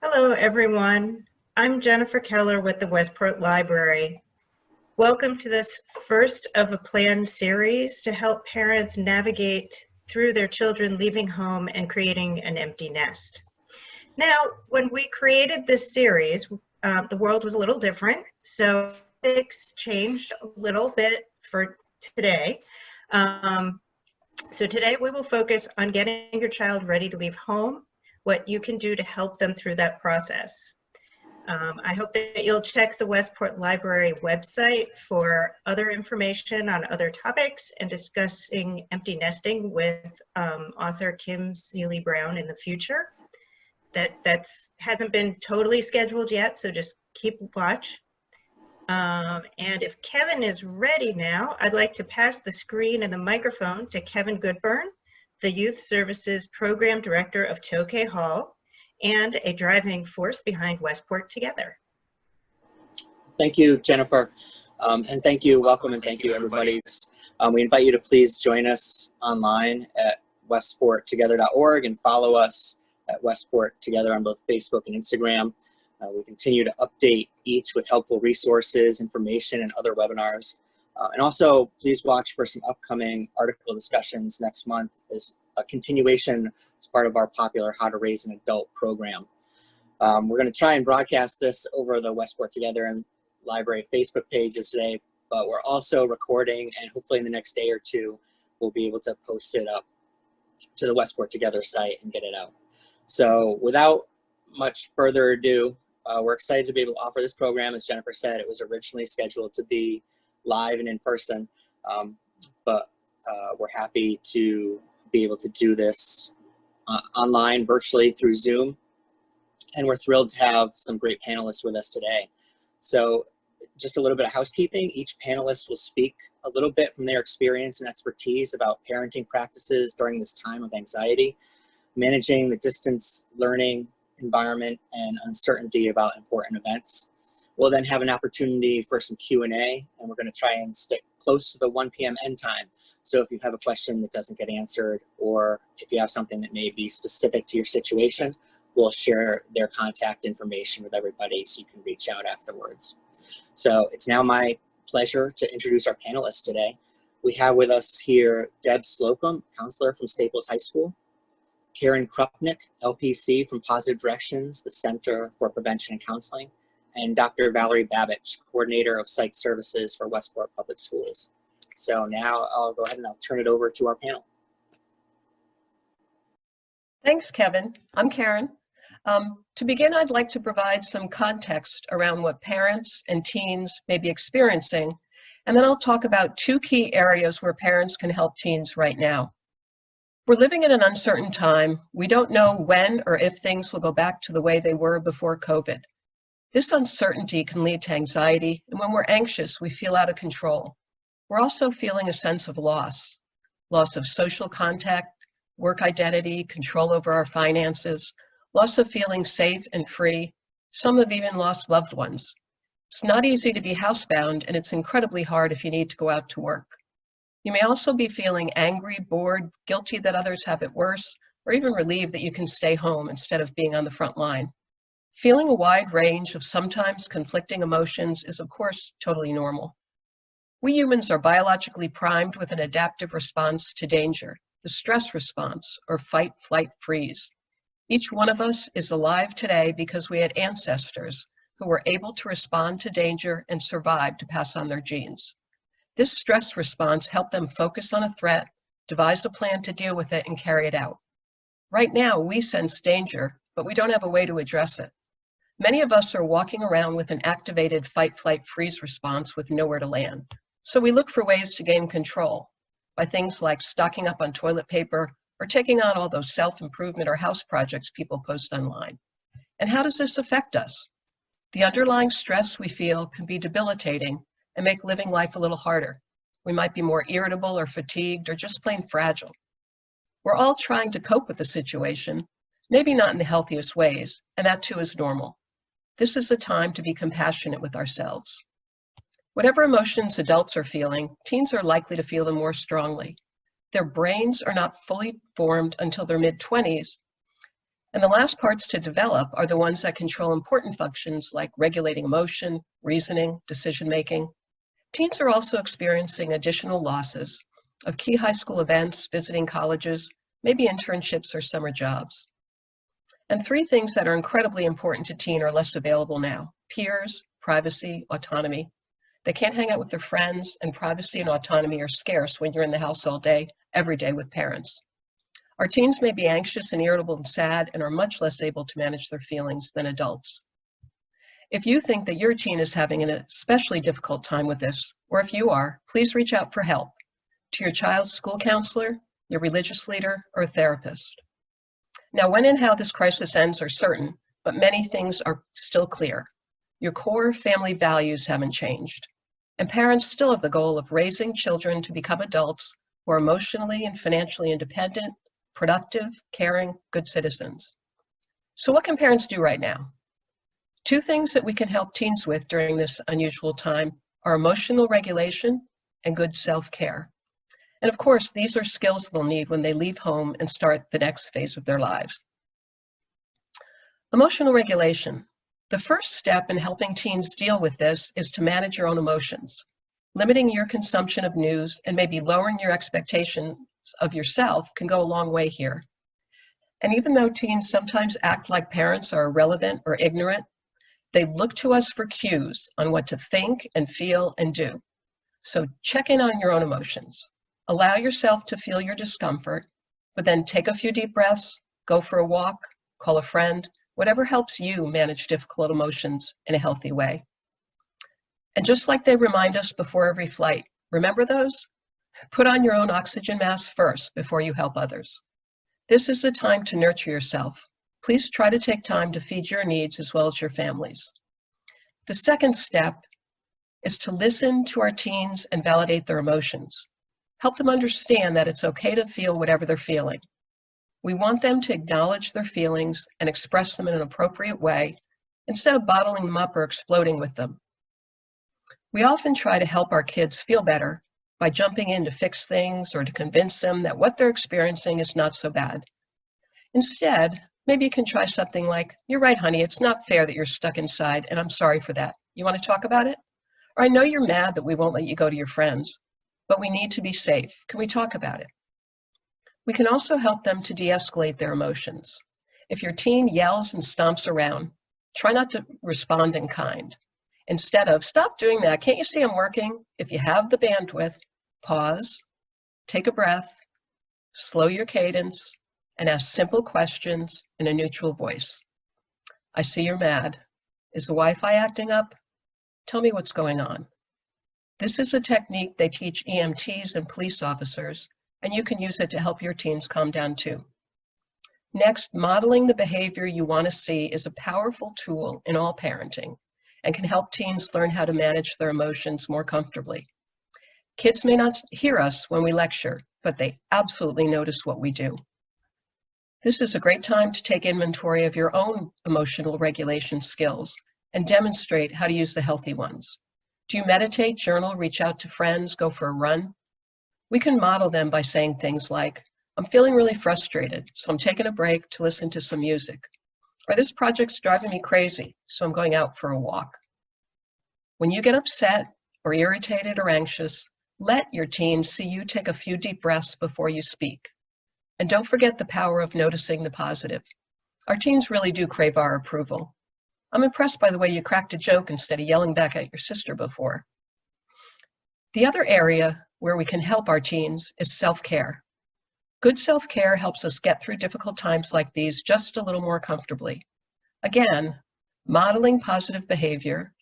Hello, everyone. I'm Jennifer Keller with the Westport Library. Welcome to this first of a planned series to help parents navigate through their children leaving home and creating an empty nest. Now, when we created this series, the world was a little different, so topics changed a little bit for today. So today we will focus on getting your child ready to leave home, what you can do to help them through that process. I hope that you'll check the Westport Library website for other information on other topics and discussing empty nesting with author Kim Seeley Brown in the future. That hasn't been totally scheduled yet, so just keep watch. And if Kevin is ready now, I'd like to pass the screen and the microphone to Kevin Godburn, the Youth Services Program Director of Tokay Hall and a driving force behind Westport Together. Thank you, Jennifer. And thank you, welcome, and thank you, everybody. We invite you to please join us online at westporttogether.org and follow us at Westport Together on both Facebook and Instagram. We continue to update each with helpful resources, information, and other webinars. And also, please watch for some upcoming article discussions next month as a continuation as part of our popular How to Raise an Adult program. We're going to try and broadcast this over the Westport Together and Library Facebook pages today, but we're also recording, and hopefully in the next day or two, we'll be able to post it up to the Westport Together site and get it out. So without much further ado, we're excited to be able to offer this program. As Jennifer said, it was originally scheduled to be live and in person, but we're happy to be able to do this online, virtually through Zoom, and we're thrilled to have some great panelists with us today. So just a little bit of housekeeping. Each panelist will speak a little bit from their experience and expertise about parenting practices during this time of anxiety, managing the distance learning environment and uncertainty about important events. We'll then have an opportunity for some Q&A, and we're going to try and stick close to the 1 p.m. end time. So if you have a question that doesn't get answered, or if you have something that may be specific to your situation, we'll share their contact information with everybody so you can reach out afterwards. So it's now my pleasure to introduce our panelists today. We have with us here Deb Slocum, counselor from Staples High School, Karen Krupnik, LPC from Positive Directions, the Center for Prevention and Counseling, and Dr. Valerie Babich, coordinator of psych services for Westport Public Schools. So now I'll go ahead and I'll turn it over to our panel. Thanks, Kevin. I'm Karen. To begin, I'd like to provide some context around what parents and teens may be experiencing, and then I'll talk about two key areas where parents can help teens right now. We're living in an uncertain time. We don't know when or if things will go back to the way they were before COVID. This uncertainty can lead to anxiety, and when we're anxious, we feel out of control. We're also feeling a sense of loss of social contact, work identity, control over our finances, loss of feeling safe and free. Some have even lost loved ones. It's not easy to be housebound, and it's incredibly hard if you need to go out to work. You may also be feeling angry, bored, guilty that others have it worse, or even relieved that you can stay home instead of being on the front line. Feeling a wide range of sometimes conflicting emotions is, of course, totally normal. We humans are biologically primed with an adaptive response to danger, the stress response, or fight, flight, freeze. Each one of us is alive today because we had ancestors who were able to respond to danger and survive to pass on their genes. This stress response helped them focus on a threat, devise a plan to deal with it, and carry it out. Right now, we sense danger, but we don't have a way to address it. Many of us are walking around with an activated fight, flight, freeze response with nowhere to land. So we look for ways to gain control by things like stocking up on toilet paper or taking on all those self-improvement or house projects people post online. And how does this affect us? The underlying stress we feel can be debilitating and make living life a little harder. We might be more irritable or fatigued or just plain fragile. We're all trying to cope with the situation, maybe not in the healthiest ways, and that too is normal. This is a time to be compassionate with ourselves. Whatever emotions adults are feeling, teens are likely to feel them more strongly. Their brains are not fully formed until their mid-20s, And the last parts to develop are the ones that control important functions like regulating emotion, reasoning, decision-making. Teens are also experiencing additional losses of key high school events, visiting colleges, maybe internships or summer jobs. And three things that are incredibly important to teen are less available now: peers, privacy, autonomy. They can't hang out with their friends, and privacy and autonomy are scarce when you're in the house all day, every day with parents. Our teens may be anxious and irritable and sad and are much less able to manage their feelings than adults. If you think that your teen is having an especially difficult time with this, or if you are, please reach out for help to your child's school counselor, your religious leader, or a therapist. Now, when and how this crisis ends are certain, but many things are still clear. Your core family values haven't changed, and parents still have the goal of raising children to become adults who are emotionally and financially independent, productive, caring, good citizens. So what can parents do right now? Two things that we can help teens with during this unusual time are emotional regulation and good self-care. And of course, these are skills they'll need when they leave home and start the next phase of their lives. Emotional regulation. The first step in helping teens deal with this is to manage your own emotions. Limiting your consumption of news and maybe lowering your expectations of yourself can go a long way here. And even though teens sometimes act like parents are irrelevant or ignorant, they look to us for cues on what to think and feel and do. So check in on your own emotions. Allow yourself to feel your discomfort, but then take a few deep breaths, go for a walk, call a friend, whatever helps you manage difficult emotions in a healthy way. And just like they remind us before every flight, remember those? Put on your own oxygen mask first before you help others. This is the time to nurture yourself. Please try to take time to feed your needs as well as your families. The second step is to listen to our teens and validate their emotions. Help them understand that it's okay to feel whatever they're feeling. We want them to acknowledge their feelings and express them in an appropriate way instead of bottling them up or exploding with them. We often try to help our kids feel better by jumping in to fix things or to convince them that what they're experiencing is not so bad. Instead, maybe you can try something like, "You're right, honey, it's not fair that you're stuck inside, and I'm sorry for that. You want to talk about it? Or I know you're mad that we won't let you go to your friends, but we need to be safe. Can we talk about it?" We can also help them to de-escalate their emotions. If your teen yells and stomps around, try not to respond in kind. Instead of, "Stop doing that, can't you see I'm working?" If you have the bandwidth, pause, take a breath, slow your cadence, and ask simple questions in a neutral voice. "I see you're mad. Is the Wi-Fi acting up? Tell me what's going on." This is a technique they teach EMTs and police officers, and you can use it to help your teens calm down too. Next, modeling the behavior you want to see is a powerful tool in all parenting and can help teens learn how to manage their emotions more comfortably. Kids may not hear us when we lecture, but they absolutely notice what we do. This is a great time to take inventory of your own emotional regulation skills and demonstrate how to use the healthy ones. Do you meditate, journal, reach out to friends, go for a run? We can model them by saying things like, "I'm feeling really frustrated, so I'm taking a break to listen to some music." Or, "This project's driving me crazy, so I'm going out for a walk." When you get upset or irritated or anxious, let your teens see you take a few deep breaths before you speak. And don't forget the power of noticing the positive. Our teens really do crave our approval. "I'm impressed by the way you cracked a joke instead of yelling back at your sister before." The other area where we can help our teens is self-care. Good self-care helps us get through difficult times like these just a little more comfortably. Again, modeling positive behavior,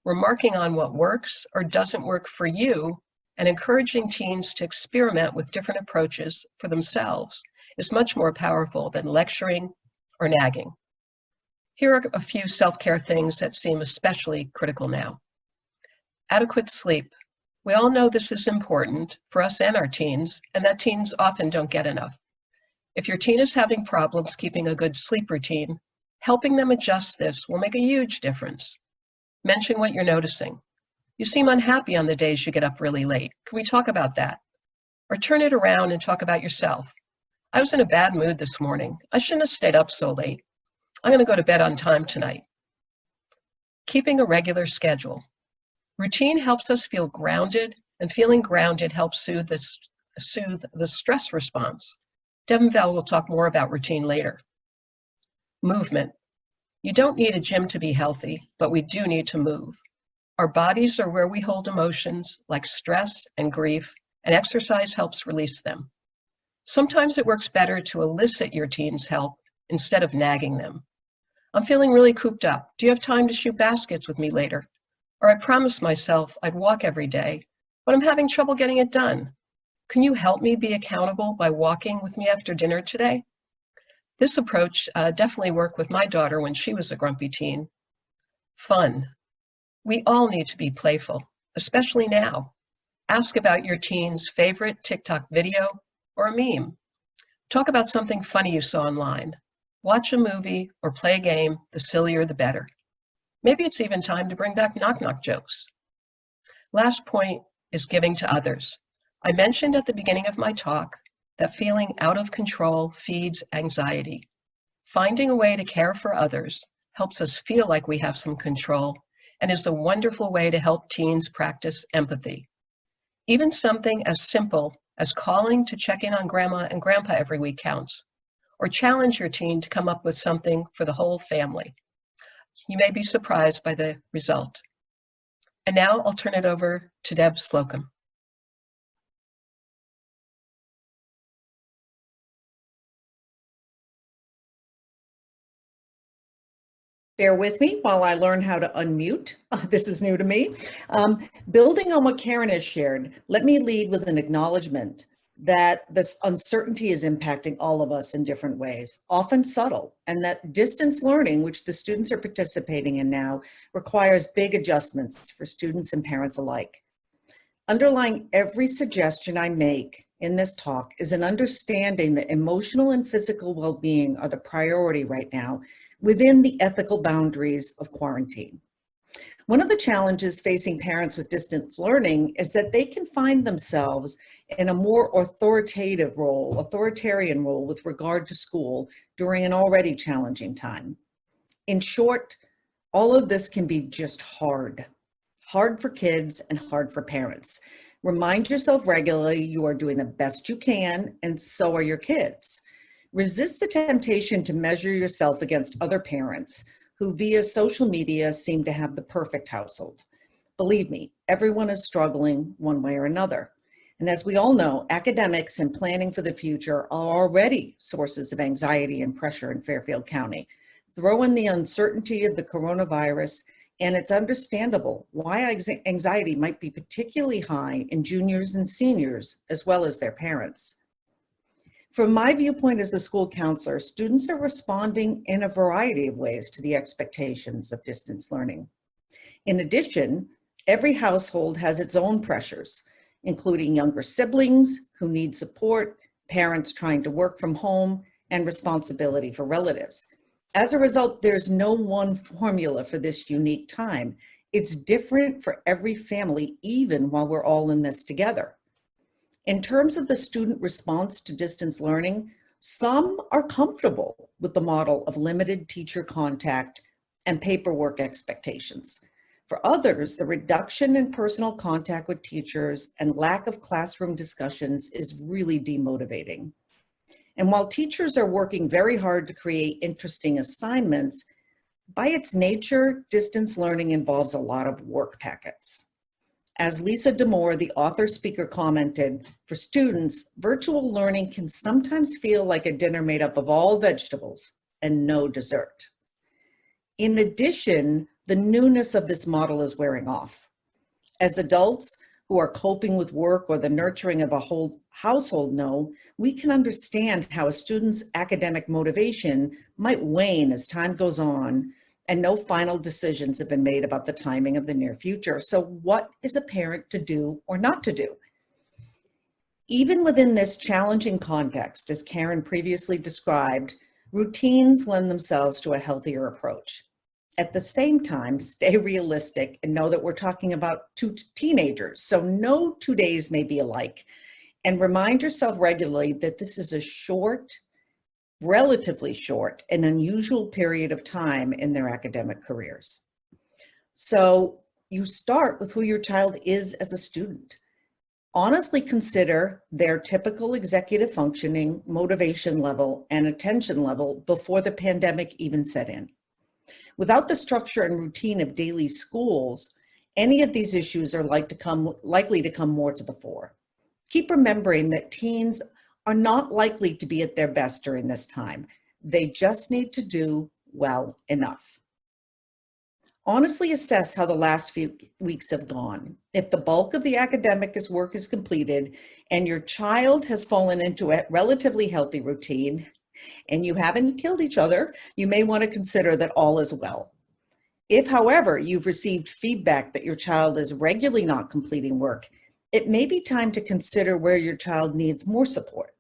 remarking on what works or doesn't work for you, and encouraging teens to experiment with different approaches for themselves is much more powerful than lecturing or nagging. Here are a few self-care things that seem especially critical now. Adequate sleep. We all know this is important for us and our teens, and that teens often don't get enough. If your teen is having problems keeping a good sleep routine, helping them adjust this will make a huge difference. Mention what you're noticing. "You seem unhappy on the days you get up really late. Can we talk about that?" Or turn it around and talk about yourself. I was in a bad mood this morning. I shouldn't have stayed up so late. I'm going to go to bed on time tonight. Keeping a regular schedule. Routine helps us feel grounded, and feeling grounded helps soothe the stress response. Deb and Val will talk more about routine later. Movement. You don't need a gym to be healthy, but we do need to move. Our bodies are where we hold emotions like stress and grief, and exercise helps release them. Sometimes it works better to elicit your teen's help instead of nagging them. I'm feeling really cooped up. Do you have time to shoot baskets with me later? Or I promised myself I'd walk every day, but I'm having trouble getting it done. Can you help me be accountable by walking with me after dinner today? This approach definitely worked with my daughter when she was a grumpy teen. Fun. We all need to be playful, especially now. Ask about your teen's favorite TikTok video or a meme. Talk about something funny you saw online. Watch a movie or play a game, the sillier the better. Maybe it's even time to bring back knock-knock jokes. Last point is giving to others. I mentioned at the beginning of my talk that feeling out of control feeds anxiety. Finding a way to care for others helps us feel like we have some control and is a wonderful way to help teens practice empathy. Even something as simple as calling to check in on Grandma and Grandpa every week counts, or challenge your teen to come up with something for the whole family. You may be surprised by the result. And now I'll turn it over to Deb Slocum. Bear with me while I learn how to unmute. This is new to me. Building on what Karen has shared, let me lead with an acknowledgement that this uncertainty is impacting all of us in different ways, often subtle, and that distance learning, which the students are participating in now, requires big adjustments for students and parents alike. Underlying every suggestion I make in this talk is an understanding that emotional and physical well-being are the priority right now within the ethical boundaries of quarantine. One of the challenges facing parents with distance learning is that they can find themselves in a more authoritarian role with regard to school during an already challenging time. In short, all of this can be just hard for kids and hard for parents. Remind yourself regularly you are doing the best you can, and so are your kids. Resist the temptation to measure yourself against other parents who via social media seem to have the perfect household. Believe me, everyone is struggling one way or another. And as we all know, academics and planning for the future are already sources of anxiety and pressure in Fairfield County. Throw in the uncertainty of the coronavirus, and it's understandable why anxiety might be particularly high in juniors and seniors, as well as their parents. From my viewpoint as a school counselor, students are responding in a variety of ways to the expectations of distance learning. In addition, every household has its own pressures, including younger siblings who need support, parents trying to work from home, and responsibility for relatives. As a result, there's no one formula for this unique time. It's different for every family, even while we're all in this together. In terms of the student response to distance learning, some are comfortable with the model of limited teacher contact and paperwork expectations. For others, the reduction in personal contact with teachers and lack of classroom discussions is really demotivating. And while teachers are working very hard to create interesting assignments, by its nature, distance learning involves a lot of work packets. As Lisa Demore, the author speaker, commented, for students, virtual learning can sometimes feel like a dinner made up of all vegetables and no dessert. In addition, the newness of this model is wearing off. As adults who are coping with work or the nurturing of a whole household know, we can understand how a student's academic motivation might wane as time goes on and no final decisions have been made about the timing of the near future. So what is a parent to do or not to do? Even within this challenging context, as Karen previously described, routines lend themselves to a healthier approach. At the same time, stay realistic and know that we're talking about two teenagers, so no 2 days may be alike. And remind yourself regularly that this is a short, relatively short, and unusual period of time in their academic careers. So you start with who your child is as a student. Honestly consider their typical executive functioning, motivation level, and attention level before the pandemic even set in. Without the structure and routine of daily schools, any of these issues are likely to come more to the fore. Keep remembering that teens are not likely to be at their best during this time. They just need to do well enough. Honestly assess how the last few weeks have gone. If the bulk of the academic work is completed and your child has fallen into a relatively healthy routine and you haven't killed each other, you may want to consider that all is well. If, however, you've received feedback that your child is regularly not completing work, it may be time to consider where your child needs more support,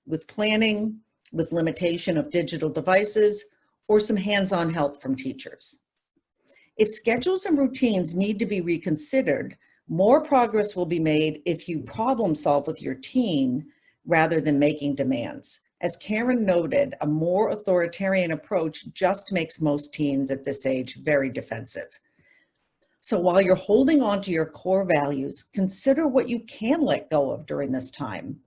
with planning, with limitation of digital devices, or some hands-on help from teachers. If schedules and routines need to be reconsidered, more progress will be made if you problem solve with your teen rather than making demands. As Karen noted, a more authoritarian approach just makes most teens at this age very defensive. So while you're holding on to your core values, consider what you can let go of during this time.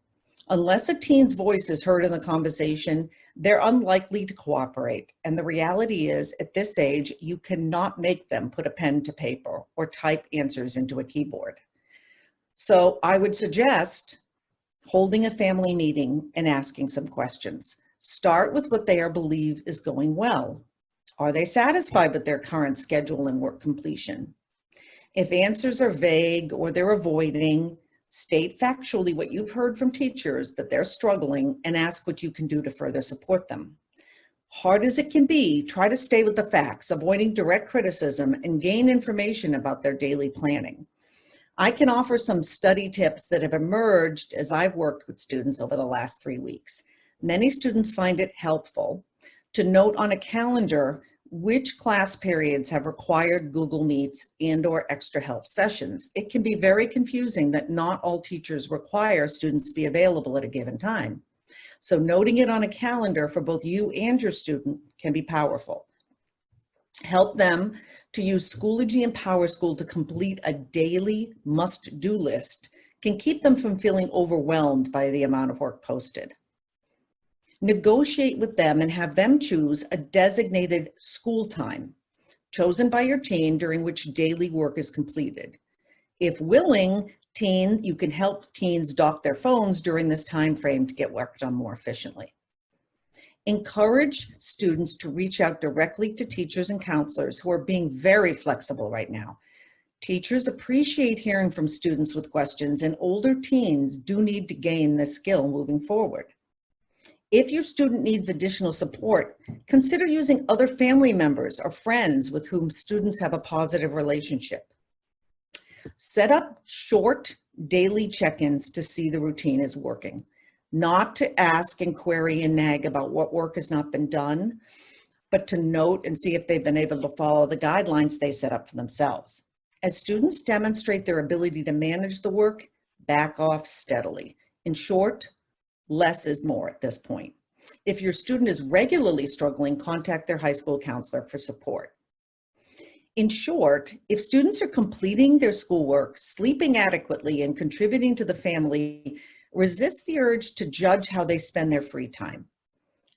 Unless a teen's voice is heard in the conversation, they're unlikely to cooperate. And the reality is, at this age, you cannot make them put a pen to paper or type answers into a keyboard. So I would suggest holding a family meeting and asking some questions. Start with what they believe is going well. Are they satisfied with their current schedule and work completion? If answers are vague or they're avoiding, state factually what you've heard from teachers that they're struggling and ask what you can do to further support them. Hard as it can be, try to stay with the facts, avoiding direct criticism, and gain information about their daily planning. I can offer some study tips that have emerged as I've worked with students over the last 3 weeks. Many students find it helpful to note on a calendar which class periods have required Google Meets and/or extra help sessions. It can be very confusing that not all teachers require students to be available at a given time. So noting it on a calendar for both you and your student can be powerful. Help them to use Schoology and PowerSchool to complete a daily must-do list can keep them from feeling overwhelmed by the amount of work posted. Negotiate with them and have them choose a designated school time chosen by your teen during which daily work is completed. If willing, you can help teens dock their phones during this time frame to get work done more efficiently. Encourage students to reach out directly to teachers and counselors who are being very flexible right now. Teachers appreciate hearing from students with questions, and older teens do need to gain this skill moving forward. If your student needs additional support, consider using other family members or friends with whom students have a positive relationship. Set up short daily check-ins to see the routine is working, not to ask and query and nag about what work has not been done, but to note and see if they've been able to follow the guidelines they set up for themselves. As students demonstrate their ability to manage the work, back off steadily. In short, less is more at this point. If your student is regularly struggling, contact their high school counselor for support. In short, if students are completing their schoolwork, sleeping adequately, and contributing to the family, resist the urge to judge how they spend their free time.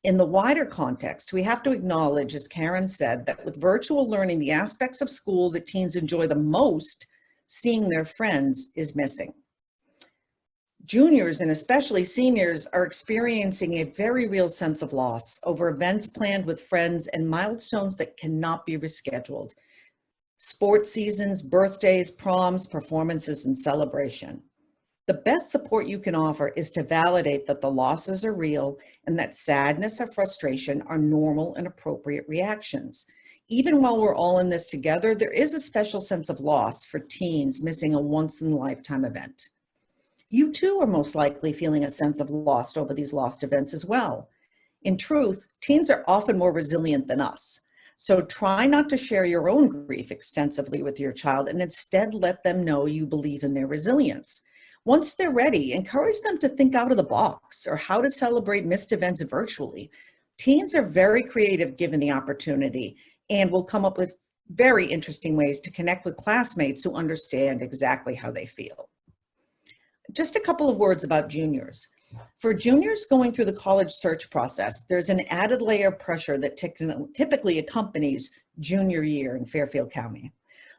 In the wider context, we have to acknowledge, as Karen said, that with virtual learning, the aspects of school that teens enjoy the most, seeing their friends, is missing. Juniors and especially seniors are experiencing a very real sense of loss over events planned with friends and milestones that cannot be rescheduled. Sports seasons, birthdays, proms, performances, and celebration. The best support you can offer is to validate that the losses are real and that sadness or frustration are normal and appropriate reactions. Even while we're all in this together, there is a special sense of loss for teens missing a once-in-a-lifetime event. You too are most likely feeling a sense of loss over these lost events as well. In truth, teens are often more resilient than us. So try not to share your own grief extensively with your child and instead let them know you believe in their resilience. Once they're ready, encourage them to think out of the box or how to celebrate missed events virtually. Teens are very creative given the opportunity and will come up with very interesting ways to connect with classmates who understand exactly how they feel. Just a couple of words about juniors. For juniors going through the college search process, there's an added layer of pressure that typically accompanies junior year in Fairfield County.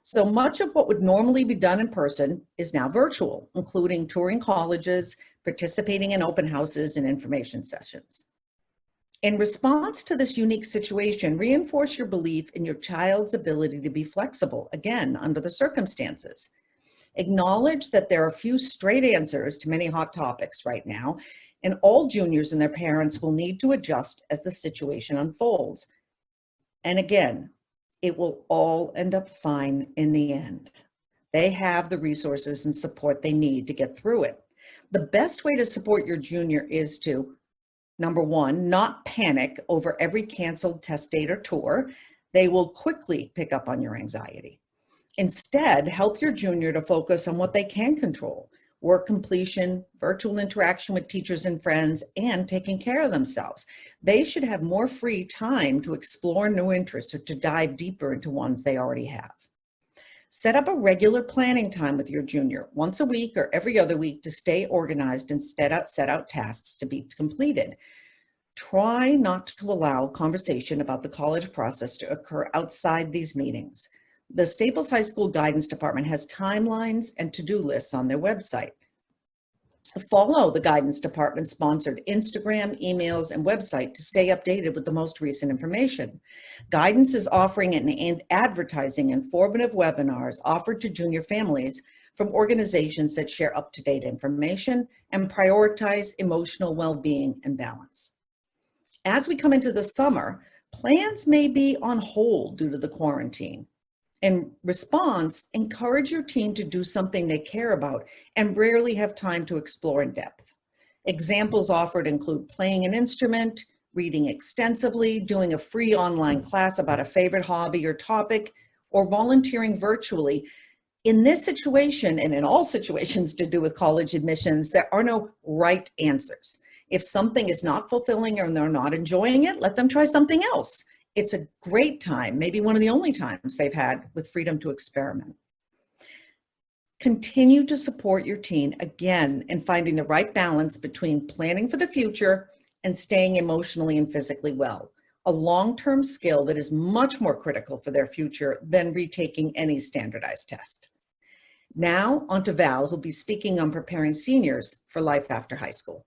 So much of what would normally be done in person is now virtual, including touring colleges, participating in open houses, and information sessions. In response to this unique situation, reinforce your belief in your child's ability to be flexible, again, under the circumstances. Acknowledge that there are few straight answers to many hot topics right now, and all juniors and their parents will need to adjust as the situation unfolds. And again, it will all end up fine in the end. They have the resources and support they need to get through it. The best way to support your junior is to, number one, not panic over every canceled test date or tour. They will quickly pick up on your anxiety. Instead, help your junior to focus on what they can control: work completion, virtual interaction with teachers and friends, and taking care of themselves. They should have more free time to explore new interests or to dive deeper into ones they already have. Set up a regular planning time with your junior, once a week or every other week, to stay organized and set out tasks to be completed. Try not to allow conversation about the college process to occur outside these meetings. The Staples High School Guidance Department has timelines and to-do lists on their website. Follow the Guidance Department sponsored Instagram, emails, and website to stay updated with the most recent information. Guidance is offering and advertising informative webinars offered to junior families from organizations that share up-to-date information and prioritize emotional well-being and balance. As we come into the summer, plans may be on hold due to the quarantine. In response, encourage your teen to do something they care about and rarely have time to explore in depth. Examples offered include playing an instrument, reading extensively, doing a free online class about a favorite hobby or topic, or volunteering virtually. In this situation, and in all situations to do with college admissions, there are no right answers. If something is not fulfilling or they're not enjoying it, let them try something else. It's a great time, maybe one of the only times they've had, with freedom to experiment. Continue to support your teen, again, in finding the right balance between planning for the future and staying emotionally and physically well, a long-term skill that is much more critical for their future than retaking any standardized test. Now, on to Val, who'll be speaking on preparing seniors for life after high school.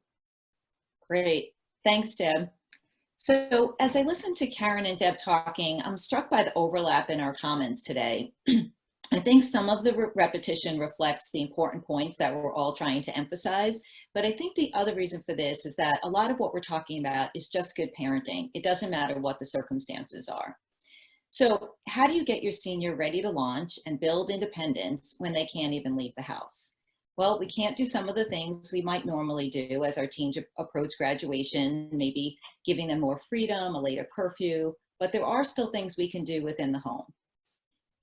Great. Thanks, Deb. So as I listen to Karen and Deb talking, I'm struck by the overlap in our comments today. I think some of the repetition reflects the important points that we're all trying to emphasize, but I think the other reason for this is that a lot of what we're talking about is just good parenting. It doesn't matter what the circumstances are. So how do you get your senior ready to launch and build independence when they can't even leave the house? Well, we can't do some of the things we might normally do as our teens approach graduation, maybe giving them more freedom, a later curfew, but there are still things we can do within the home.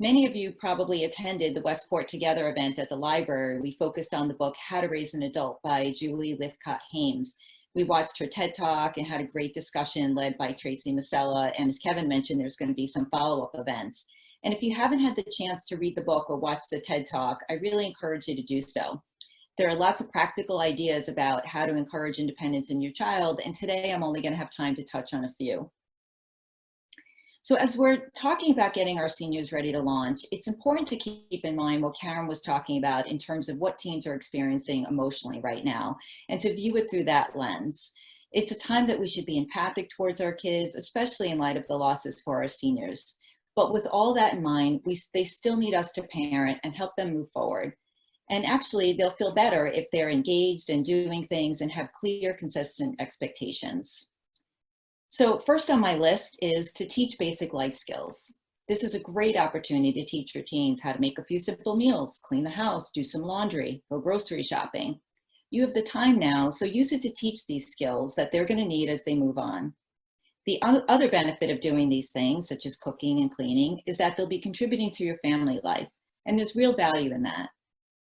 Many of you probably attended the Westport Together event at the library. We focused on the book How to Raise an Adult by Julie Lithcott-Hames. We watched her TED Talk and had a great discussion led by Tracy Masella. And as Kevin mentioned, there's going to be some follow-up events. And if you haven't had the chance to read the book or watch the TED Talk, I really encourage you to do so. There are lots of practical ideas about how to encourage independence in your child, and today I'm only going to have time to touch on a few. So as we're talking about getting our seniors ready to launch, it's important to keep in mind what Karen was talking about in terms of what teens are experiencing emotionally right now, and to view it through that lens. It's a time that we should be empathic towards our kids, especially in light of the losses for our seniors. But with all that in mind, they still need us to parent and help them move forward. And actually, they'll feel better if they're engaged and doing things and have clear, consistent expectations. So first on my list is to teach basic life skills. This is a great opportunity to teach your teens how to make a few simple meals, clean the house, do some laundry, go grocery shopping. You have the time now, so use it to teach these skills that they're going to need as they move on. The other benefit of doing these things, such as cooking and cleaning, is that they'll be contributing to your family life, and there's real value in that.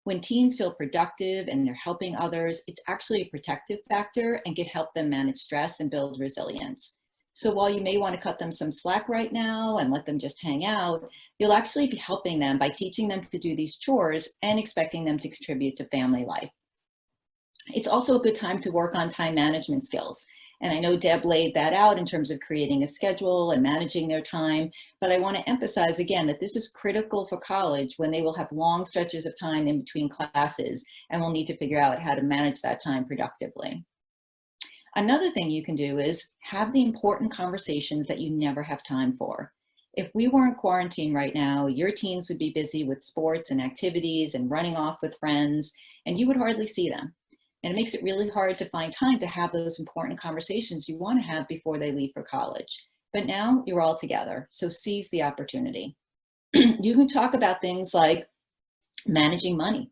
When teens feel productive and they're helping others, it's actually a protective factor and can help them manage stress and build resilience. So while you may want to cut them some slack right now and let them just hang out, you'll actually be helping them by teaching them to do these chores and expecting them to contribute to family life. It's also a good time to work on time management skills. And I know Deb laid that out in terms of creating a schedule and managing their time, but I want to emphasize again that this is critical for college when they will have long stretches of time in between classes and will need to figure out how to manage that time productively. Another thing you can do is have the important conversations that you never have time for. If we weren't quarantined right now, your teens would be busy with sports and activities and running off with friends, and you would hardly see them. And it makes it really hard to find time to have those important conversations you want to have before they leave for college. But now you're all together, so seize the opportunity. You can talk about things like managing money.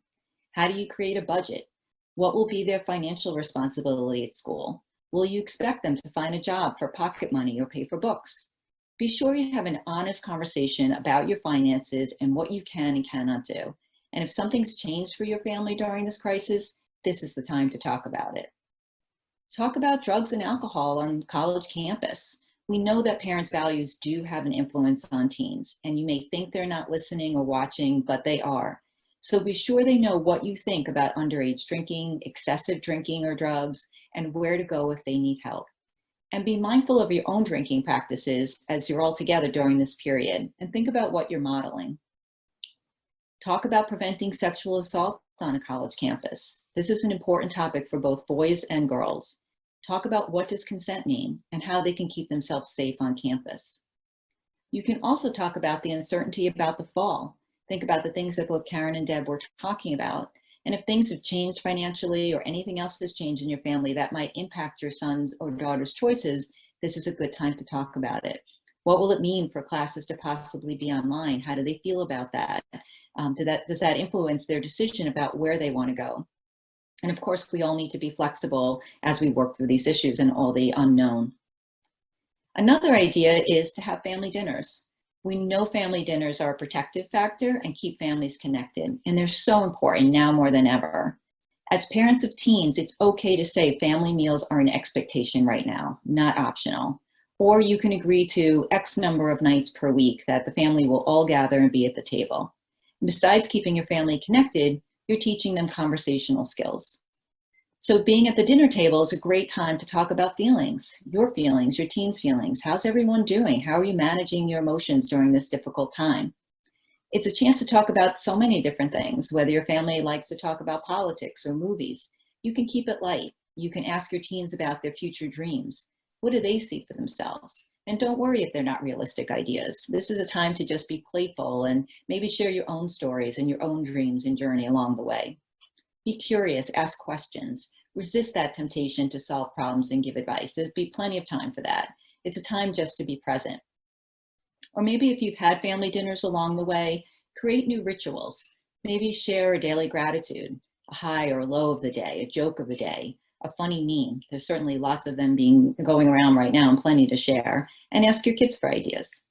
How do you create a budget? What will be their financial responsibility at school? Will you expect them to find a job for pocket money or pay for books? Be sure you have an honest conversation about your finances and what you can and cannot do. And if something's changed for your family during this crisis, this is the time to talk about it. Talk about drugs and alcohol on college campus. We know that parents' values do have an influence on teens, and you may think they're not listening or watching, but they are. So be sure they know what you think about underage drinking, excessive drinking or drugs, and where to go if they need help. And be mindful of your own drinking practices as you're all together during this period, and think about what you're modeling. Talk about preventing sexual assault on a college campus. This is an important topic for both boys and girls. Talk about what does consent mean and how they can keep themselves safe on campus. You can also talk about the uncertainty about the fall. Think about the things that both Karen and Deb were talking about. And if things have changed financially or anything else has changed in your family that might impact your son's or daughter's choices, this is a good time to talk about it. What will it mean for classes to possibly be online? How do they feel about that? Does that influence their decision about where they want to go? And of course, we all need to be flexible as we work through these issues and all the unknown. Another idea is to have family dinners. We know family dinners are a protective factor and keep families connected, and they're so important now more than ever. As parents of teens, it's okay to say family meals are an expectation right now, not optional. Or you can agree to X number of nights per week that the family will all gather and be at the table. Besides keeping your family connected, you're teaching them conversational skills. So being at the dinner table is a great time to talk about feelings, your teens' feelings. How's everyone doing? How are you managing your emotions during this difficult time? It's a chance to talk about so many different things, whether your family likes to talk about politics or movies. You can keep it light. You can ask your teens about their future dreams. What do they see for themselves? And don't worry if they're not realistic ideas. This is a time to just be playful and maybe share your own stories and your own dreams and journey along the way. Be curious, ask questions, resist that temptation to solve problems and give advice. There'll be plenty of time for that. It's a time just to be present. Or maybe if you've had family dinners along the way, create new rituals. Maybe share a daily gratitude, a high or a low of the day, a joke of the day, a funny meme. There's certainly lots of them going around right now and plenty to share. And ask your kids for ideas.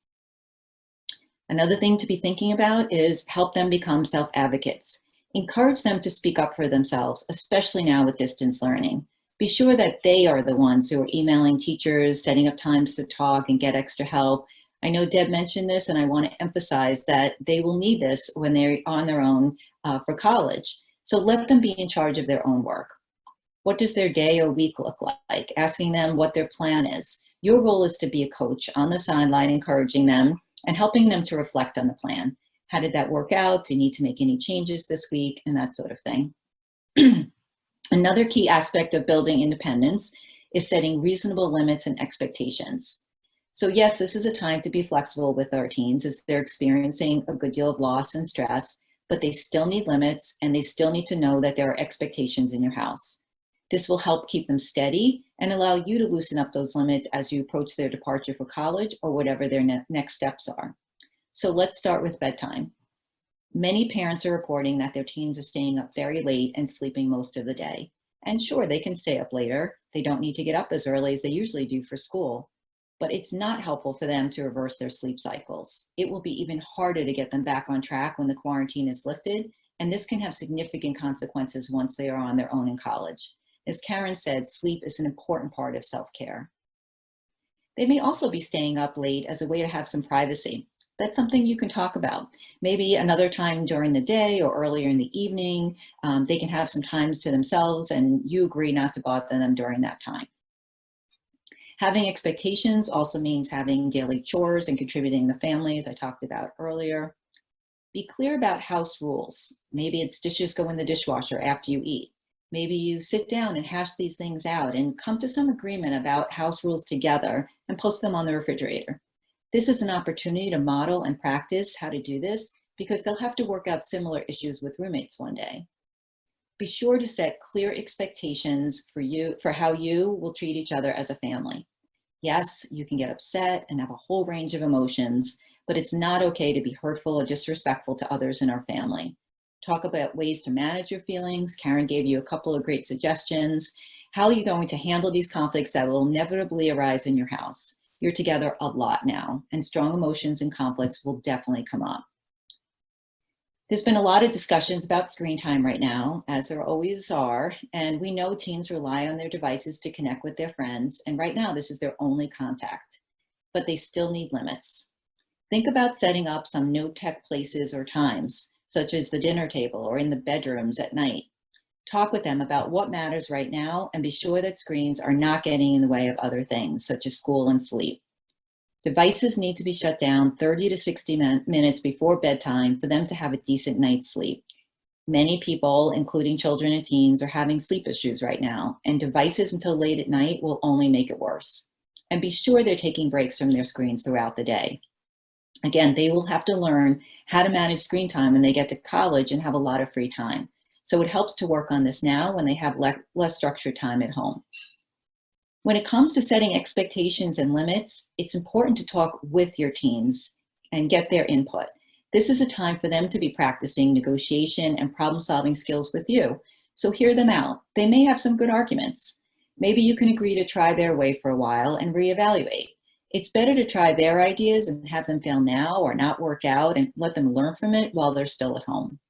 Another thing to be thinking about is help them become self-advocates. Encourage them to speak up for themselves, especially now with distance learning. Be sure that they are the ones who are emailing teachers, setting up times to talk and get extra help. I know Deb mentioned this, and I want to emphasize that they will need this when they're on their own for college. So let them be in charge of their own work. What does their day or week look like? Asking them what their plan is. Your role is to be a coach on the sideline, encouraging them and helping them to reflect on the plan. How did that work out? Do you need to make any changes this week? And that sort of thing. Another key aspect of building independence is setting reasonable limits and expectations. So yes, this is a time to be flexible with our teens as they're experiencing a good deal of loss and stress, but they still need limits and they still need to know that there are expectations in your house. This will help keep them steady and allow you to loosen up those limits as you approach their departure for college or whatever their next steps are. So let's start with bedtime. Many parents are reporting that their teens are staying up very late and sleeping most of the day. And sure, they can stay up later. They don't need to get up as early as they usually do for school. But it's not helpful for them to reverse their sleep cycles. It will be even harder to get them back on track when the quarantine is lifted, And this can have significant consequences once they are on their own in college. As Karen said, sleep is an important part of self-care. They may also be staying up late as a way to have some privacy. That's something you can talk about. Maybe another time during the day or earlier in the evening, they can have some times to themselves and you agree not to bother them during that time. Having expectations also means having daily chores and contributing to the family, as I talked about earlier. Be clear about house rules. Maybe it's dishes go in the dishwasher after you eat. Maybe you sit down and hash these things out and come to some agreement about house rules together and post them on the refrigerator. This is an opportunity to model and practice how to do this because they'll have to work out similar issues with roommates one day. Be sure to set clear expectations for how you will treat each other as a family. Yes, you can get upset and have a whole range of emotions, but it's not okay to be hurtful or disrespectful to others in our family. Talk about ways to manage your feelings. Karen gave you a couple of great suggestions. How are you going to handle these conflicts that will inevitably arise in your house? You're together a lot now, and strong emotions and conflicts will definitely come up. There's been a lot of discussions about screen time right now, as there always are, and we know teens rely on their devices to connect with their friends, and right now this is their only contact, but they still need limits. Think about setting up some no-tech places or times, such as the dinner table or in the bedrooms at night. Talk with them about what matters right now and be sure that screens are not getting in the way of other things, such as school and sleep. Devices need to be shut down 30 to 60 minutes before bedtime for them to have a decent night's sleep. Many people, including children and teens, are having sleep issues right now, and devices until late at night will only make it worse. And be sure they're taking breaks from their screens throughout the day. Again, they will have to learn how to manage screen time when they get to college and have a lot of free time. So it helps to work on this now when they have less structured time at home. When it comes to setting expectations and limits, it's important to talk with your teens and get their input. This is a time for them to be practicing negotiation and problem-solving skills with you. So hear them out. They may have some good arguments. Maybe you can agree to try their way for a while and reevaluate. It's better to try their ideas and have them fail now or not work out and let them learn from it while they're still at home.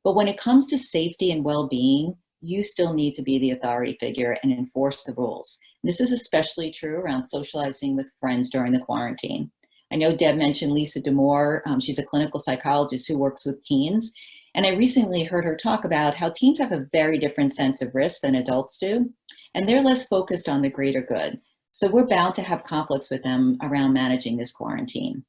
But when it comes to safety and well-being, you still need to be the authority figure and enforce the rules. This is especially true around socializing with friends during the quarantine. I know Deb mentioned Lisa Demore. She's a clinical psychologist who works with teens. And I recently heard her talk about how teens have a very different sense of risk than adults do, and they're less focused on the greater good. So we're bound to have conflicts with them around managing this quarantine.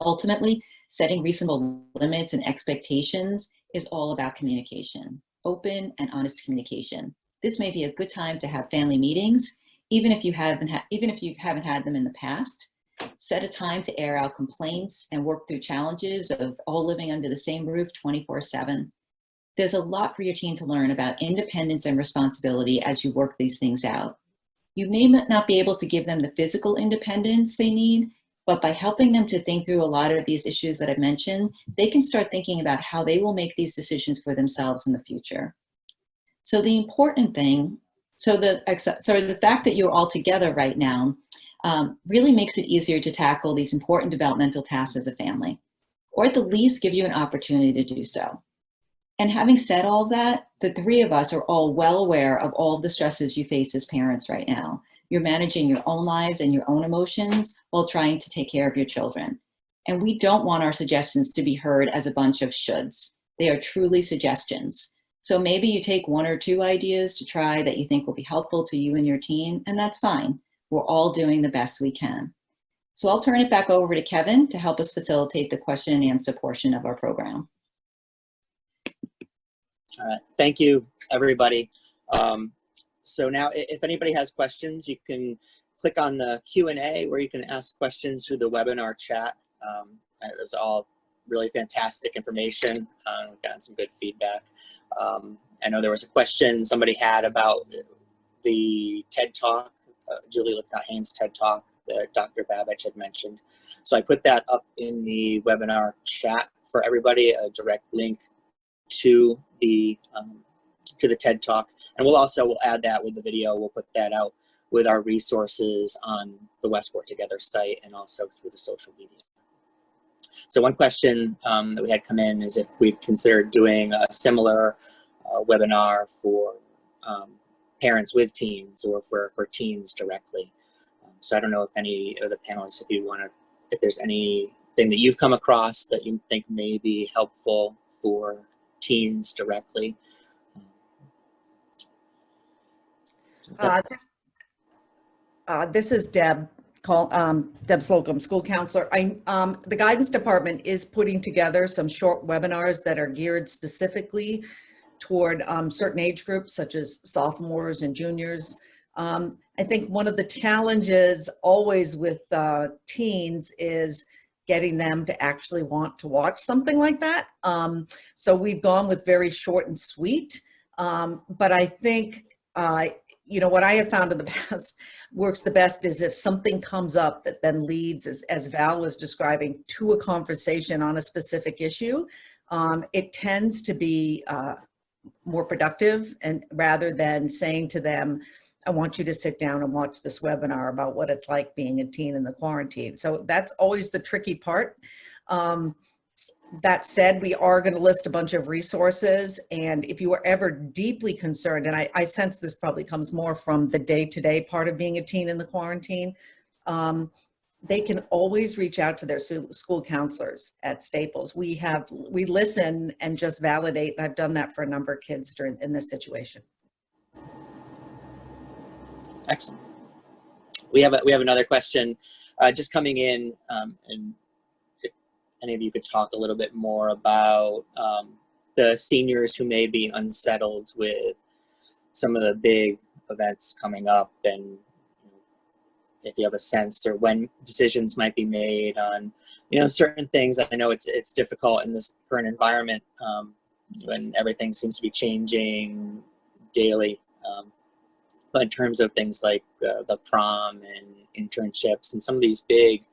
Ultimately, setting reasonable limits and expectations is all about communication, open and honest communication. This may be a good time to have family meetings, even if you haven't had them in the past. Set a time to air out complaints and work through challenges of all living under the same roof 24/7. There's a lot for your teen to learn about independence and responsibility as you work these things out. You may not be able to give them the physical independence they need, but by helping them to think through a lot of these issues that I've mentioned, they can start thinking about how they will make these decisions for themselves in the future. So the important thing, the fact that you're all together right now really makes it easier to tackle these important developmental tasks as a family, or at the least give you an opportunity to do so. And having said all that, the three of us are all well aware of all of the stresses you face as parents right now. You're managing your own lives and your own emotions while trying to take care of your children. And we don't want our suggestions to be heard as a bunch of shoulds. They are truly suggestions. So maybe you take one or two ideas to try that you think will be helpful to you and your teen, and that's fine. We're all doing the best we can. So I'll turn it back over to Kevin to help us facilitate the question and answer portion of our program. All right, thank you, everybody. So now, if anybody has questions, you can click on the Q&A where you can ask questions through the webinar chat. It was all really fantastic information. We've gotten some good feedback. I know there was a question somebody had about the TED Talk, Julie Lithcott-Haynes TED Talk that Dr. Babich had mentioned. So I put that up in the webinar chat for everybody, a direct link to the TED Talk, and we'll add that with the video. We'll put that out with our resources on the Westport Together site and also through the social media. So one question that we had come in is if we've considered doing a similar webinar for parents with teens or for teens directly. So I don't know if any of the panelists, if there's anything that you've come across that you think may be helpful for teens directly. This is Deb. Deb Slocum, school counselor. The guidance department is putting together some short webinars that are geared specifically toward certain age groups, such as sophomores and juniors. I think one of the challenges always with teens is getting them to actually want to watch something like that. So we've gone with very short and sweet, but I think what I have found in the past works the best is if something comes up that then leads, as Val was describing, to a conversation on a specific issue. It tends to be more productive, and rather than saying to them, I want you to sit down and watch this webinar about what it's like being a teen in the quarantine. So that's always the tricky part. That said, we are going to list a bunch of resources, and if you are ever deeply concerned, and I sense this probably comes more from the day-to-day part of being a teen in the quarantine, they can always reach out to their school counselors at Staples. We listen and just validate, and I've done that for a number of kids in this situation. Excellent. We have another question just coming in, and any of you could talk a little bit more about the seniors who may be unsettled with some of the big events coming up, and if you have a sense or when decisions might be made on certain things. I know it's difficult in this current environment when everything seems to be changing daily, but in terms of things like the prom and internships and some of these big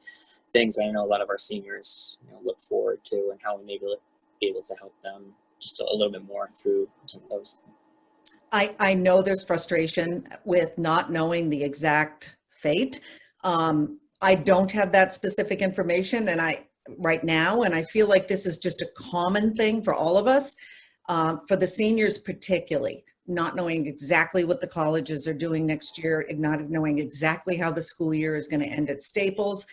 things, I know a lot of our seniors look forward to, and how we may be able to help them just a little bit more through some of those. I know there's frustration with not knowing the exact fate. I don't have that specific information right now, and I feel like this is just a common thing for all of us, for the seniors particularly, not knowing exactly what the colleges are doing next year, not knowing exactly how the school year is going to end at Staples.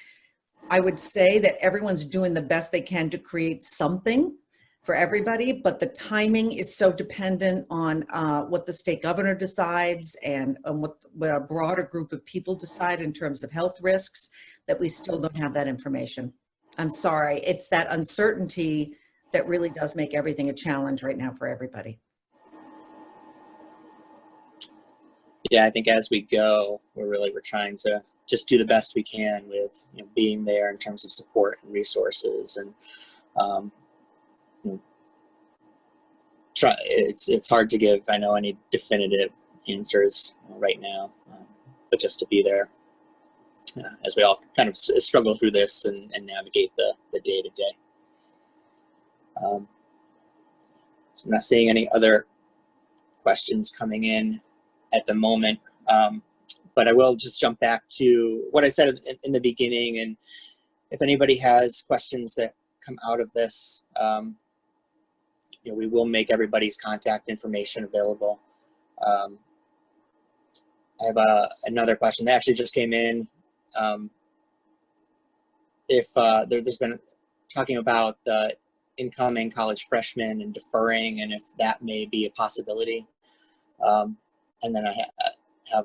I would say that everyone's doing the best they can to create something for everybody, but the timing is so dependent on what the state governor decides and what a broader group of people decide in terms of health risks, that we still don't have that information. I'm sorry, it's that uncertainty that really does make everything a challenge right now for everybody. Yeah, I think as we go, we're trying to just do the best we can with being there in terms of support and resources, and it's hard to give, I know, any definitive answers right now, but just to be there as we all kind of struggle through this and navigate the day-to-day. So I'm not seeing any other questions coming in at the moment. But I will just jump back to what I said in the beginning, and if anybody has questions that come out of this, we will make everybody's contact information available. I have another question that actually just came in. If there's been talking about the incoming college freshmen and deferring, and if that may be a possibility. And then I have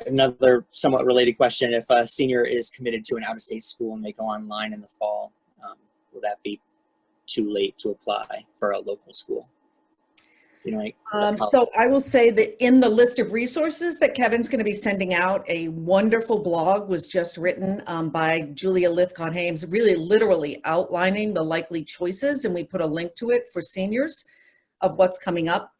another somewhat related question. If a senior is committed to an out-of-state school and they go online in the fall, will that be too late to apply for a local school? So I will say that in the list of resources that Kevin's going to be sending out, a wonderful blog was just written by Julia Lithcott-Hames, really literally outlining the likely choices, and we put a link to it for seniors of what's coming up.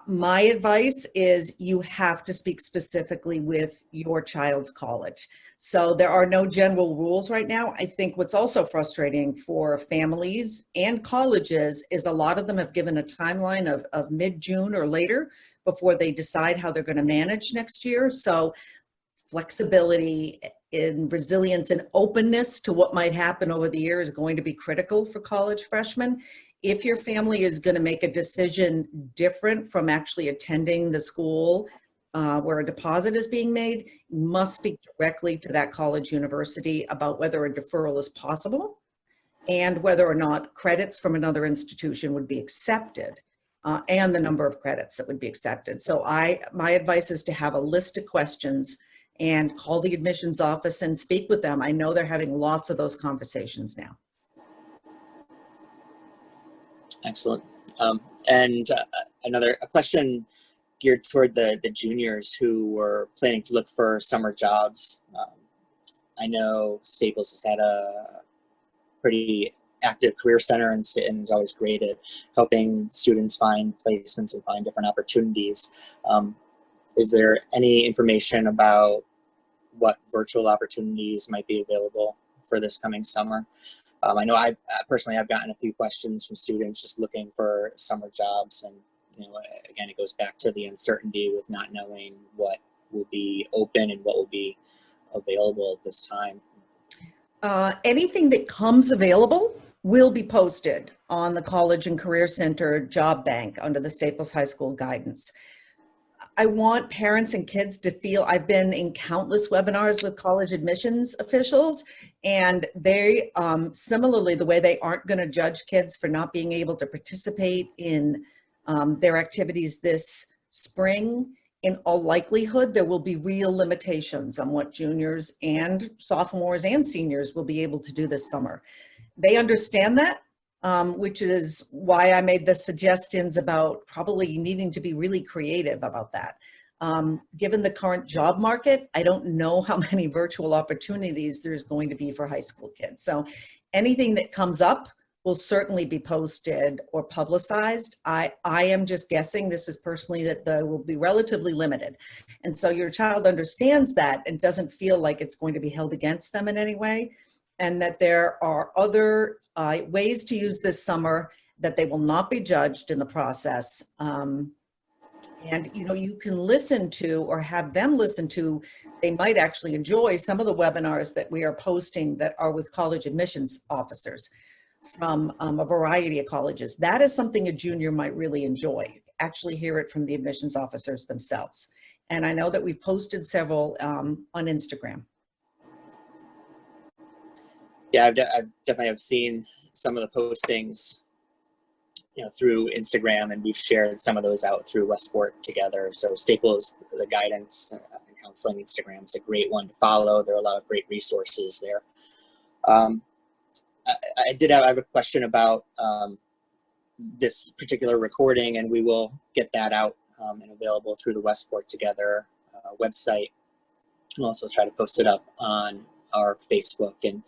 My advice is you have to speak specifically with your child's college. So there are no general rules right now. I think what's also frustrating for families and colleges is a lot of them have given a timeline of mid-June or later before they decide how they're going to manage next year. So flexibility in resilience and openness to what might happen over the year is going to be critical for college freshmen. If your family is going to make a decision different from actually attending the school where a deposit is being made, you must speak directly to that college university about whether a deferral is possible and whether or not credits from another institution would be accepted, and the number of credits that would be accepted. So my advice is to have a list of questions and call the admissions office and speak with them. I know they're having lots of those conversations now. Excellent. And a question geared toward the juniors who were planning to look for summer jobs. I know Staples has had a pretty active career center and is always great at helping students find placements and find different opportunities. Is there any information about what virtual opportunities might be available for this coming summer? I know I've gotten a few questions from students just looking for summer jobs, and again, it goes back to the uncertainty with not knowing what will be open and what will be available at this time. Anything that comes available will be posted on the College and Career Center job bank under the Staples High School guidance. I want parents and kids to feel, I've been in countless webinars with college admissions officials, and they, similarly, the way they aren't going to judge kids for not being able to participate in their activities this spring, in all likelihood, there will be real limitations on what juniors and sophomores and seniors will be able to do this summer. They understand that, which is why I made the suggestions about probably needing to be really creative about that. Given the current job market, I don't know how many virtual opportunities there's going to be for high school kids. So anything that comes up will certainly be posted or publicized. I am just guessing, this is personally, that they will be relatively limited. And so your child understands that and doesn't feel like it's going to be held against them in any way, and that there are other ways to use this summer, that they will not be judged in the process. And you can listen to, or have them listen to, they might actually enjoy some of the webinars that we are posting that are with college admissions officers from a variety of colleges. That is something a junior might really enjoy, actually hear it from the admissions officers themselves. And I know that we've posted several on Instagram. Yeah, I've definitely have seen some of the postings, through Instagram, and we've shared some of those out through Westport together. So Staples, the guidance and counseling Instagram is a great one to follow. There are a lot of great resources there. I have a question about this particular recording, and we will get that out and available through the Westport Together website. We'll also try to post it up on our Facebook and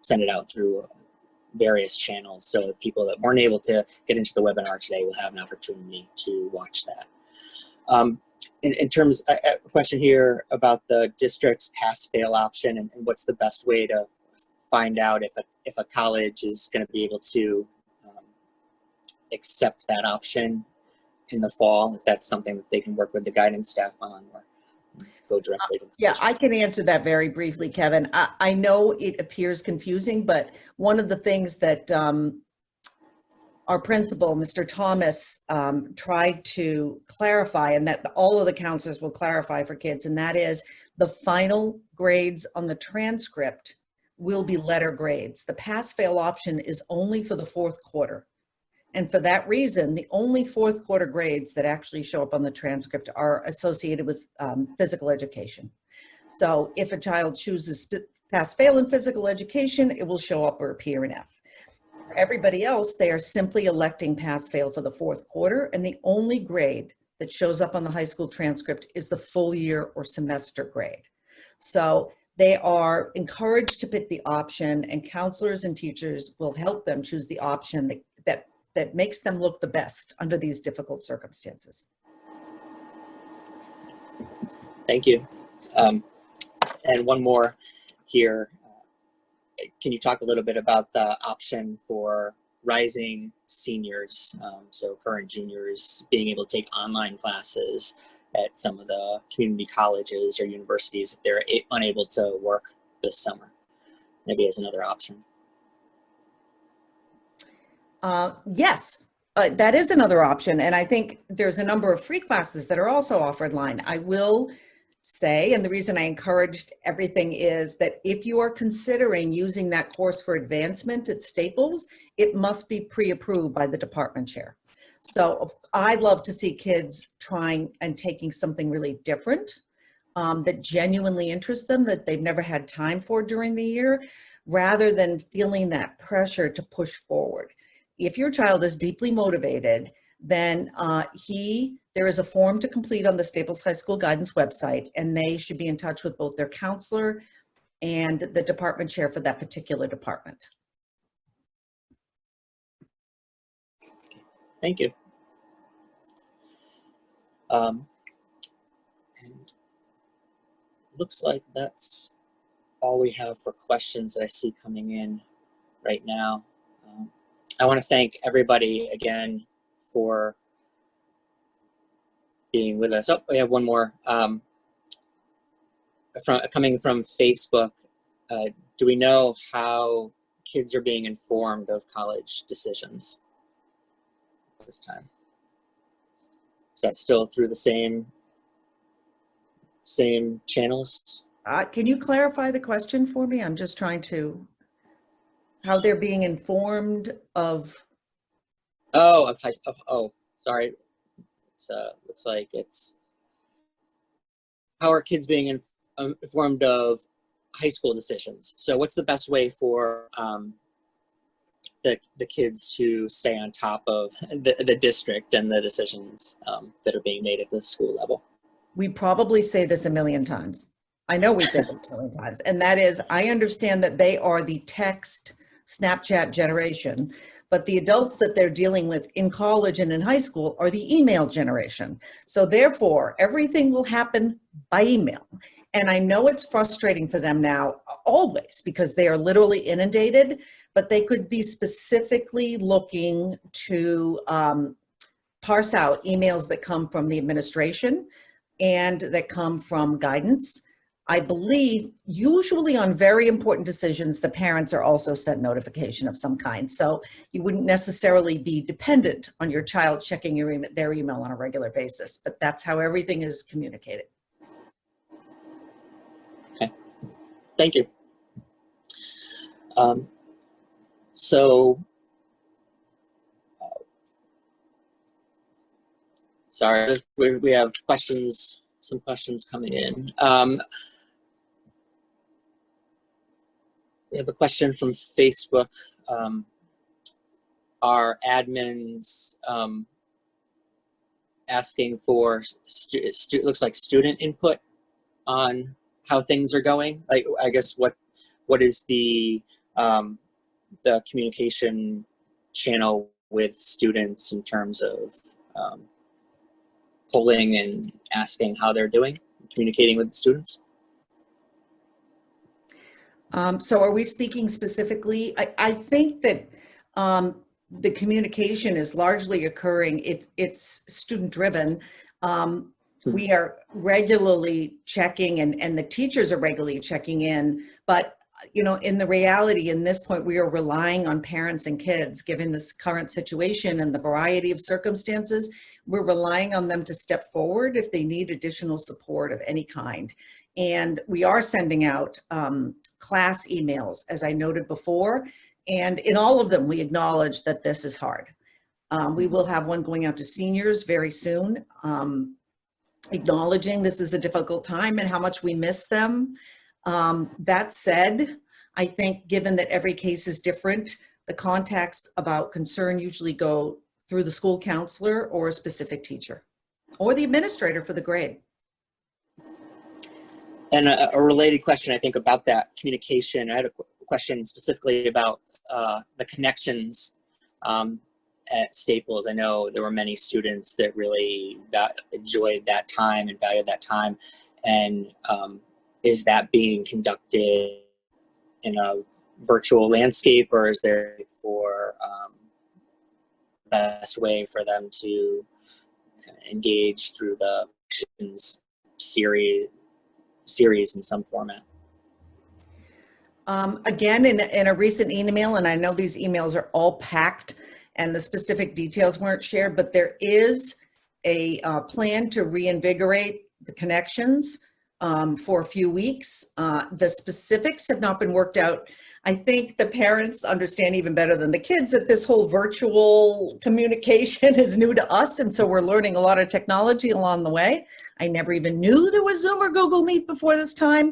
send it out through various channels, so people that weren't able to get into the webinar today will have an opportunity to watch that. In terms, a question here about the district's pass-fail option, and what's the best way to find out if a college is going to be able to accept that option in the fall, if that's something that they can work with the guidance staff on, or go directly to the Yeah, district. I can answer that very briefly, Kevin. I know it appears confusing, but one of the things that our principal, Mr. Thomas, tried to clarify, and that all of the counselors will clarify for kids, and that is the final grades on the transcript will be letter grades. The pass-fail option is only for the fourth quarter. And for that reason, the only fourth quarter grades that actually show up on the transcript are associated with physical education. So if a child chooses pass-fail in physical education, it will show up or appear in F. For everybody else, they are simply electing pass-fail for the fourth quarter, and the only grade that shows up on the high school transcript is the full year or semester grade. So they are encouraged to pick the option, and counselors and teachers will help them choose the option that makes them look the best under these difficult circumstances. Thank you. And one more here. Can you talk a little bit about the option for rising seniors, so current juniors, being able to take online classes at some of the community colleges or universities if they're unable to work this summer, maybe as another option. Yes, that is another option. And I think there's a number of free classes that are also offered online. I will say, and the reason I encouraged everything is that if you are considering using that course for advancement at Staples, it must be pre-approved by the department chair. So I'd love to see kids trying and taking something really different that genuinely interests them, that they've never had time for during the year, rather than feeling that pressure to push forward. If your child is deeply motivated, then there is a form to complete on the Staples High School Guidance website, and they should be in touch with both their counselor and the department chair for that particular department. Thank you. And looks like that's all we have for questions that I see coming in right now. I want to thank everybody again for being with us. Oh, we have one more coming from Facebook. Do we know how kids are being informed of college decisions this time? Is that still through the same channels? Can you clarify the question for me? I'm just trying to, how they're being informed of. Oh, sorry. It's looks like it's how are kids being informed of high school decisions. So what's the best way for the kids to stay on top of the district and the decisions that are being made at the school level? We probably say this a million times. I know we say this a million times. And that is, I understand that they are the text Snapchat generation, but the adults that they're dealing with in college and in high school are the email generation. So therefore, everything will happen by email. And I know it's frustrating for them now, always, because they are literally inundated, but they could be specifically looking to parse out emails that come from the administration and that come from guidance. I believe usually on very important decisions, the parents are also sent notification of some kind. So you wouldn't necessarily be dependent on your child checking their email on a regular basis, but that's how everything is communicated. Okay, thank you. Sorry, we have questions, some questions coming in. We have a question from Facebook. Are admins asking for looks like student input on how things are going? Like, I guess what is the communication channel with students in terms of polling and asking how they're doing, communicating with the students? So are we speaking specifically? I think that the communication is largely occurring. It's student driven. We are regularly checking and the teachers are regularly checking in, but you know, in the reality, in this point, we are relying on parents and kids, given this current situation and the variety of circumstances. We're relying on them to step forward if they need additional support of any kind. And we are sending out class emails, as I noted before, and in all of them, we acknowledge that this is hard. We will have one going out to seniors very soon, acknowledging this is a difficult time and how much we miss them. That said, I think given that every case is different, the contacts about concern usually go through the school counselor or a specific teacher or the administrator for the grade. And a related question, I think, about that communication. I had a question specifically about the connections at Staples. I know there were many students that really enjoyed that time and valued that time. And is that being conducted in a virtual landscape, or is there for best way for them to engage through the connections series in some format. Again, in a recent email, and I know these emails are all packed and the specific details weren't shared, but there is a plan to reinvigorate the connections for a few weeks. The specifics have not been worked out. I think the parents understand even better than the kids that this whole virtual communication is new to us, and so we're learning a lot of technology along the way. I never even knew there was Zoom or Google Meet before this time.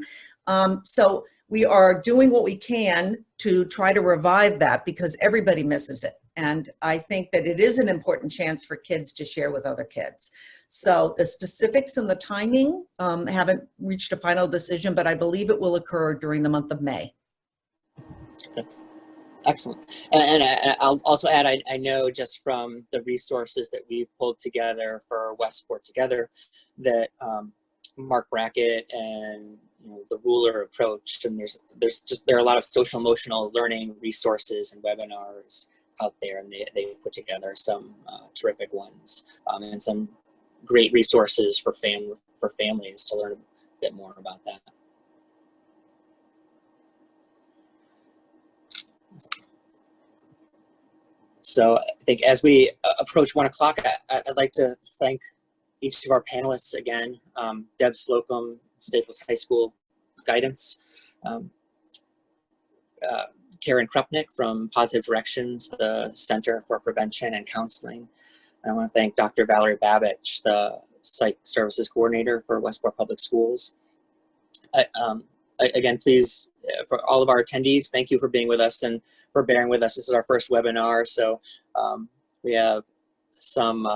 So we are doing what we can to try to revive that because everybody misses it. And I think that it is an important chance for kids to share with other kids. So the specifics and the timing haven't reached a final decision, but I believe it will occur during the month of May. Okay. Excellent. And I'll also add, I know just from the resources that we've pulled together for Westport Together that Mark Brackett and the ruler approach, and there are a lot of social emotional learning resources and webinars out there, and they put together some terrific ones and some great resources for families to learn a bit more about that. So I think as we approach 1 o'clock, I'd like to thank each of our panelists again. Deb Slocum, Staples High School Guidance. Karen Krupnik from Positive Directions, the Center for Prevention and Counseling. I want to thank Dr. Valerie Babich, the Psych Services Coordinator for Westport Public Schools. Again, please, for all of our attendees, thank you for being with us and for bearing with us. This is our first webinar, so we have some,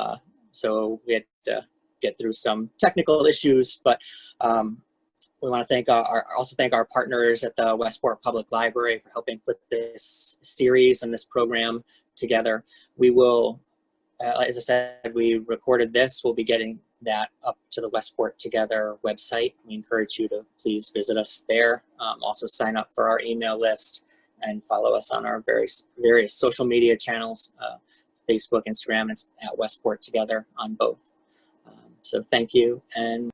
so we had to get through some technical issues, but we want to also thank our partners at the Westport Public Library for helping put this series and this program together. We will, as I said, we recorded this. We'll be getting that up to the Westport Together website. We encourage you to please visit us there. Also sign up for our email list and follow us on our various social media channels, Facebook, Instagram, and at Westport Together on both. So thank you. And